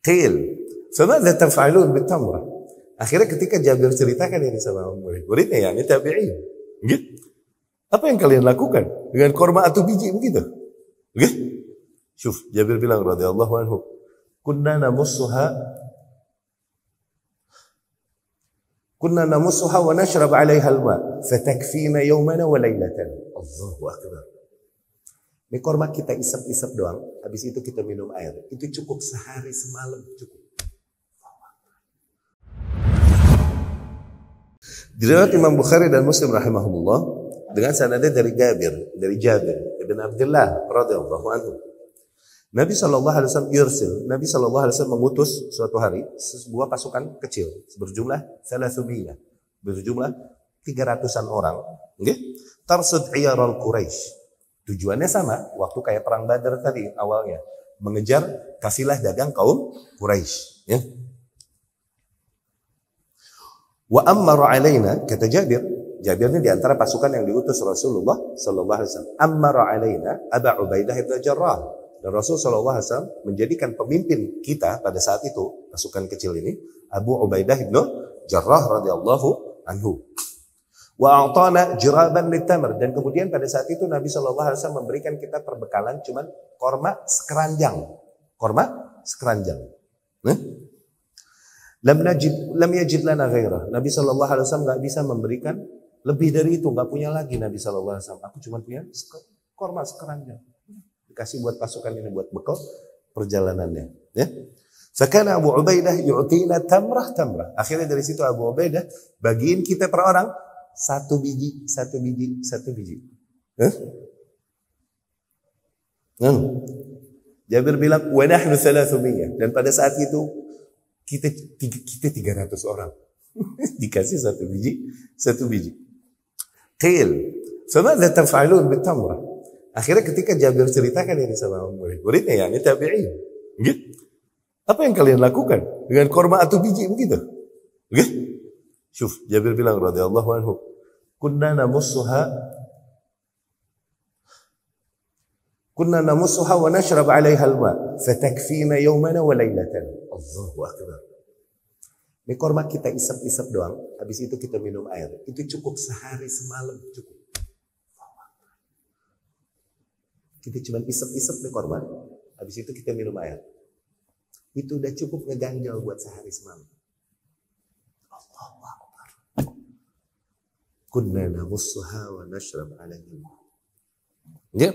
Qil, famadza taf'alun bitamrah? Akhirnya ketika Jabir ceritakan ini sama murid-muridnya, yakni tabi'in, gitu. Apa yang kalian lakukan dengan korma atau biji begitu? Gitu. Syuf, Jabir bilang radhiyallahu anhu, kunna namussuha wa nashrab 'alaiha al-ma, fatakfina yawmana wa laylatan. Allahu akbar. Ini korma kita isap-isap doang, habis itu kita minum air. Itu cukup sehari semalam, cukup. Diriwayat Imam Bukhari dan Muslim rahimahumullah dengan sanadnya dari Jabir ibn Abdullah radhiyallahu anhu. Nabi SAW Nabi SAW mengutus suatu hari sebuah pasukan kecil berjumlah 300, berjumlah 300-an orang, okay? Tarsud iyaral Quraisy. Tujuannya sama, waktu kayak perang Badar tadi awalnya, mengejar kafilah dagang kaum Quraisy, ya. Wa ammara alaina, kata Jabir ini di antara pasukan yang diutus Rasulullah sallallahu alaihi wasallam. Ammara alaina Abu Ubaidah bin Jarrah. Dan Rasul sallallahu alaihi wasallam menjadikan pemimpin kita pada saat itu, pasukan kecil ini, Abu Ubaidah bin Jarrah radhiyallahu anhu. Wa a'tana jiraban litamr, dan kemudian pada saat itu Nabi sallallahu alaihi wasallam memberikan kita perbekalan cuman korma sekeranjang. Lam yajid lana ghairah. Nabi sallallahu alaihi wasallam enggak bisa memberikan lebih dari itu, enggak punya lagi Nabi sallallahu alaihi wasallam. Aku cuma punya korma sekeranjang. Dikasih buat pasukan ini buat bekal perjalanannya, ya. Fakana Abu Ubaidah yu'tina tamrah. Akhirnya dari situ Abu Ubaidah bagiin kita per orang satu biji. Jabir bilang wa nahnu 300, dan pada saat itu kita 300 orang. Dikasih satu biji. Qil, famadza taf'alun bitamrah? Akhirnya ketika Jabir ceritakan ini sama murid-muridnya, yakni tabi'in, gitu. Apa yang kalian lakukan dengan korma atau biji begitu? Gitu. Syuf, Jabir bilang radhiyallahu anhu, kunna namussuha wa nashrab 'alaiha al-ma, fatakfina yawmana wa laylatan. Allahu akbar. Ini korma kita isap-isap doang, habis itu kita minum air. Itu cukup sehari semalam, cukup. Kita cuma isap-isap nih korma, habis itu kita minum air. Itu udah cukup ngeganjal buat sehari semalam. Allahu akbar. Kunna namussuha wa nashrab 'alaiha. Ya.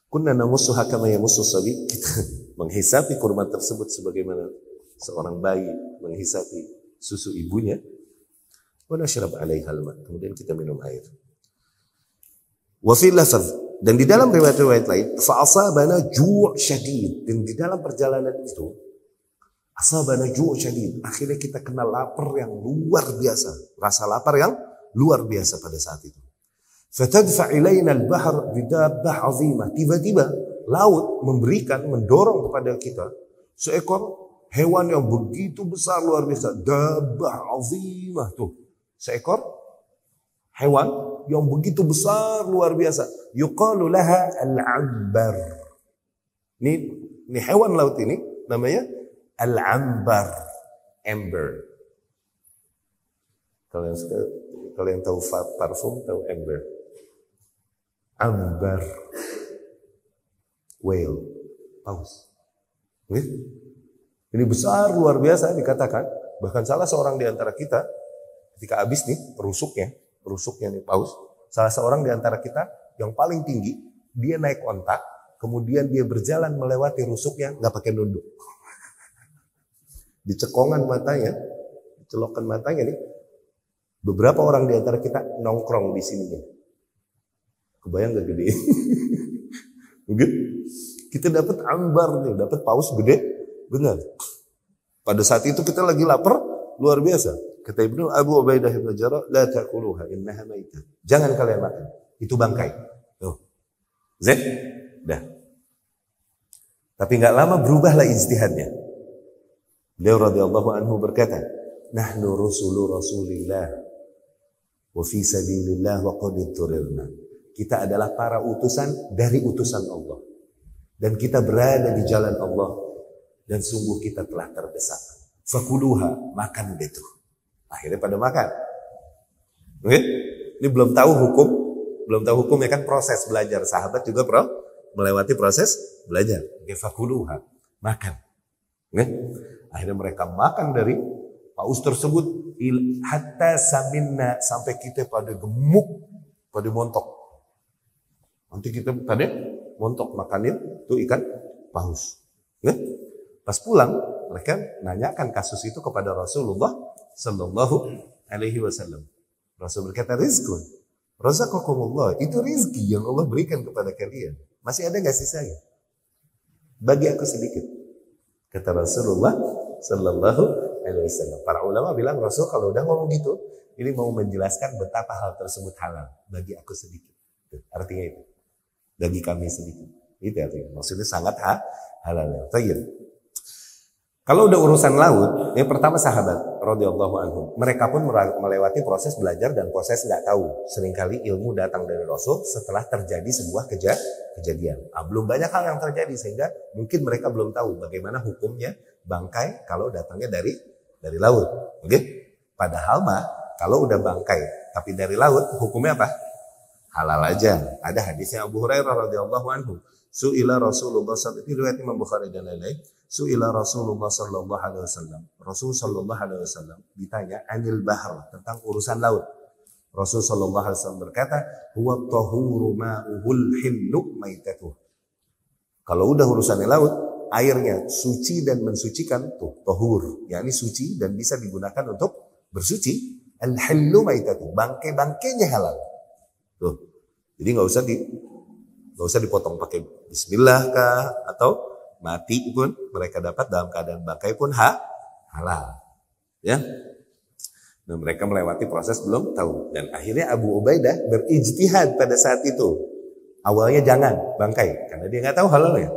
Kunna namussuha kama yamussu sabi. Kita menghisapi kurma tersebut sebagaimana seorang bayi menghisapi susu ibunya. Wa nashrab 'alaiha al-ma. Kemudian kita minum air. Wa fi lafaz, dan di dalam riwayat-riwayat lain, fa asabana ju' syadid. Dan di dalam perjalanan itu asabana ju' syadid. Akhirnya kita kena lapar yang luar biasa, rasa lapar yang luar biasa pada saat itu. Fatadfa ilaina al-bahr bidabbah 'azimah. Tiba-tiba laut mendorong kepada kita seekor hewan yang begitu besar luar biasa, dabbah 'azimah tuh. Seekor hewan yang begitu besar luar biasa. Yuqalu laha al-'ambar. Ini hewan laut ini namanya al-'ambar. Amber. Kalian tahu parfum, tahu amber. Ambar. Whale. Paus. Ini besar luar biasa dikatakan. Bahkan salah seorang di antara kita ketika habis nih perusuknya nih paus, salah seorang di antara kita yang paling tinggi, dia naik ontak, kemudian dia berjalan melewati rusuknya nggak pakai nunduk. Di cekongan matanya, di celokan matanya nih, beberapa orang di antara kita nongkrong di sininya. Kebayang gak gede? Mungkin kita dapat ambar nih, dapat paus gede, benar. Pada saat itu kita lagi lapar, luar biasa. Kata Ibnu Abu Ubaidah bin Jarrah, la ta'kuluha innaha maitah. Jangan kalian makan, itu bangkai. Tuh. Zed? Dah. Tapi enggak lama berubahlah ijtihadnya. Beliau radhiyallahu anhu berkata, "Nahnu rusulu Rasulillah wa fi sabilillah wa qad turirna." Kita adalah para utusan dari utusan Allah. Dan kita berada di jalan Allah. Dan sungguh kita telah terdesak. Fakuluha, makan itu. Akhirnya pada makan. Oke? Ini belum tahu hukum. Belum tahu hukum ya kan, proses belajar. Sahabat juga melewati proses belajar. Oke, fakuluha, makan. Oke? Akhirnya mereka makan dari paus tersebut. Hatta saminna, sampai kita pada gemuk, pada montok. Nanti kita tadi montok makanin tuh ikan paus. Ya? Pas pulang mereka nanyakan kasus itu kepada Rasulullah Sallallahu Alaihi Wasallam. Rasul berkata, rizkun, razaqakumullah, itu rizki yang Allah berikan kepada kalian. Masih ada nggak sisanya? Bagi aku sedikit. Kata Rasulullah Sallallahu Alaihi Wasallam. Para ulama bilang, Rasul kalau udah ngomong gitu, ini mau menjelaskan betapa hal tersebut halal. Bagi aku sedikit. Artinya itu. Bagi kami sedikit. Itu artinya. Maksudnya sangat halal. Tayyib. Kalau udah urusan laut, yang pertama sahabat radhiyallahu anhum, mereka pun melewati proses belajar dan proses nggak tahu. Seringkali ilmu datang dari Rasul setelah terjadi sebuah kejadian. Belum banyak hal yang terjadi sehingga mungkin mereka belum tahu bagaimana hukumnya bangkai kalau datangnya dari laut. Oke? Padahal mah kalau udah bangkai tapi dari laut hukumnya apa? Halal aja. Ada hadisnya Abu Hurairah radhiyallahu anhu. Su'ila Rasulullah sallallahu alaihi wasallam, Imam Bukhari dan lain-lain. Su'ila Rasulullah sallallahu alaihi wasallam. Rasul sallallahu alaihi wasallam ditanya anil bahr, tentang urusan laut. Rasul sallallahu alaihi wasallam berkata, huwa tahuru ma'uhul hillu maitatuh. Kalau udah urusan laut, airnya suci dan mensucikan, tuh tahur, yakni suci dan bisa digunakan untuk bersuci. Al-hillu maitatuh, bangkai-bangkainya halal. Tuh. Jadi nggak usah dipotong pakai bismillah kah, atau mati pun mereka dapat dalam keadaan bangkai pun halal. Ya. Nah, mereka melewati proses belum tahu, dan akhirnya Abu Ubaidah berijtihad pada saat itu. Awalnya jangan bangkai karena dia nggak tahu halalnya.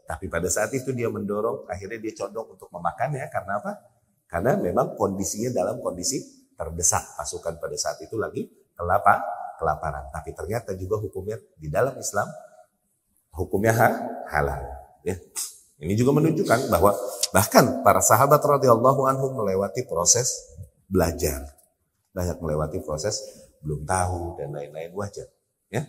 Tapi pada saat itu dia mendorong, akhirnya dia condong untuk memakannya. Karena apa? Karena memang kondisinya dalam kondisi terdesak. Pasukan pada saat itu lagi kelaparan. Tapi ternyata juga hukumnya di dalam Islam hukumnya halal. Ya. Ini juga menunjukkan bahwa bahkan para sahabat radhiyallahu anhum melewati proses belajar, banyak melewati proses belum tahu dan lain-lain, wajar. Ya.